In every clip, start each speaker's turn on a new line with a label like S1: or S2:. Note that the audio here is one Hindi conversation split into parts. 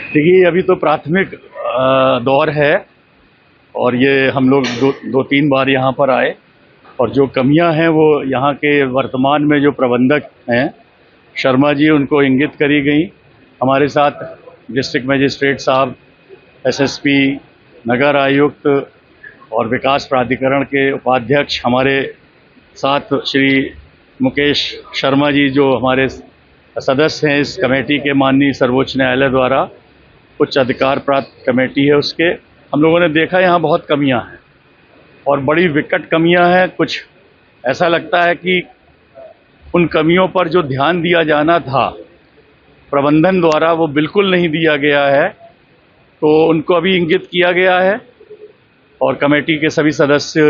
S1: देखिए, अभी तो प्राथमिक दौर है और ये हम लोग दो तीन बार यहाँ पर आए और जो कमियां हैं वो यहाँ के वर्तमान में जो प्रबंधक हैं शर्मा जी, उनको इंगित करी गई। हमारे साथ डिस्ट्रिक्ट मजिस्ट्रेट साहब, एसएसपी, नगर आयुक्त और विकास प्राधिकरण के उपाध्यक्ष हमारे साथ श्री मुकेश शर्मा जी, जो हमारे सदस्य हैं इस कमेटी के, माननीय सर्वोच्च न्यायालय द्वारा उच्च अधिकार प्राप्त कमेटी है उसके। हम लोगों ने देखा यहाँ बहुत कमियां हैं और बड़ी विकट कमियां हैं। कुछ ऐसा लगता है कि उन कमियों पर जो ध्यान दिया जाना था प्रबंधन द्वारा वो बिल्कुल नहीं दिया गया है, तो उनको अभी इंगित किया गया है और कमेटी के सभी सदस्य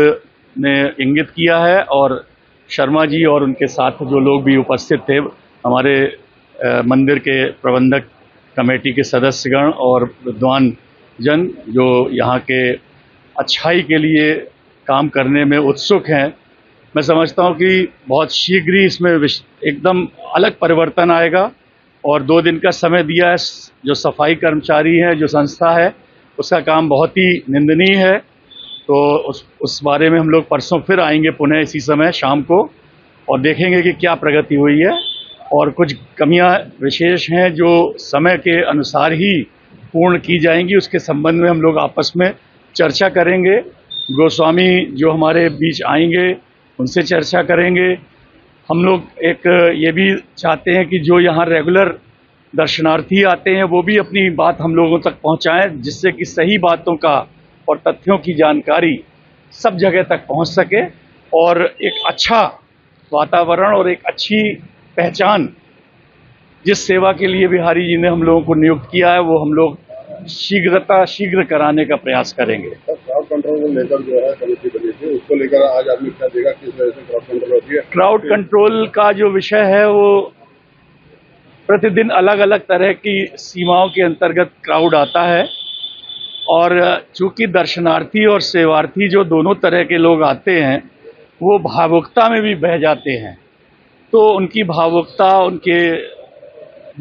S1: ने इंगित किया है। और शर्मा जी और उनके साथ जो लोग भी उपस्थित थे, हमारे मंदिर के प्रबंधक कमेटी के सदस्यगण और विद्वान जन जो यहाँ के अच्छाई के लिए काम करने में उत्सुक हैं, मैं समझता हूँ कि बहुत शीघ्र ही इसमें एकदम अलग परिवर्तन आएगा। और 2 दिन का समय दिया है। जो सफाई कर्मचारी हैं, जो संस्था है, उसका काम बहुत ही निंदनीय है। तो उस बारे में हम लोग परसों फिर आएंगे पुनः इसी समय शाम को और देखेंगे कि क्या प्रगति हुई है। और कुछ कमियां विशेष हैं जो समय के अनुसार ही पूर्ण की जाएंगी, उसके संबंध में हम लोग आपस में चर्चा करेंगे। गोस्वामी जो हमारे बीच आएंगे उनसे चर्चा करेंगे। हम लोग एक ये भी चाहते हैं कि जो यहाँ रेगुलर दर्शनार्थी आते हैं वो भी अपनी बात हम लोगों तक पहुँचाएं, जिससे कि सही बातों का और तथ्यों की जानकारी सब जगह तक पहुँच सके और एक अच्छा वातावरण और एक अच्छी पहचान, जिस सेवा के लिए बिहारी जी ने हम लोगों को नियुक्त किया है, वो हम लोग शीघ्र कराने का प्रयास करेंगे।
S2: क्राउड कंट्रोल को लेकर जो है कमेटी बनी थी, उसको लेकर आज आदमी क्या देगा, किस तरह से क्राउड कंट्रोल होती है?
S1: क्राउड कंट्रोल का जो विषय है वो प्रतिदिन अलग अलग तरह की सीमाओं के अंतर्गत क्राउड आता है और चूंकि दर्शनार्थी और सेवार्थी जो दोनों तरह के लोग आते हैं वो भावुकता में भी बह जाते हैं, तो उनकी भावुकता, उनके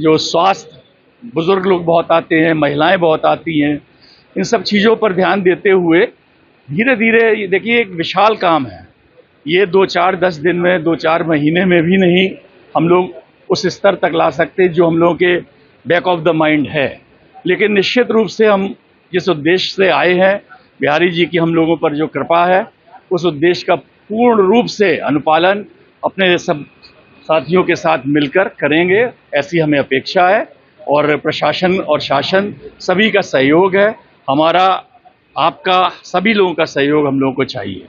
S1: जो स्वास्थ्य, बुजुर्ग लोग बहुत आते हैं, महिलाएं बहुत आती हैं, इन सब चीज़ों पर ध्यान देते हुए धीरे धीरे, देखिए एक विशाल काम है ये, 2-4-10 दिन में, 2-4 महीने में भी नहीं हम लोग उस स्तर तक ला सकते जो हम लोगों के बैक ऑफ द माइंड है। लेकिन निश्चित रूप से हम जिस उद्देश्य से आए हैं, बिहारी जी की हम लोगों पर जो कृपा है, उस उद्देश्य का पूर्ण रूप से अनुपालन अपने सब साथियों के साथ मिलकर करेंगे, ऐसी हमें अपेक्षा है। और प्रशासन और शासन सभी का सहयोग है, हमारा, आपका, सभी लोगों का सहयोग हम लोगों को चाहिए।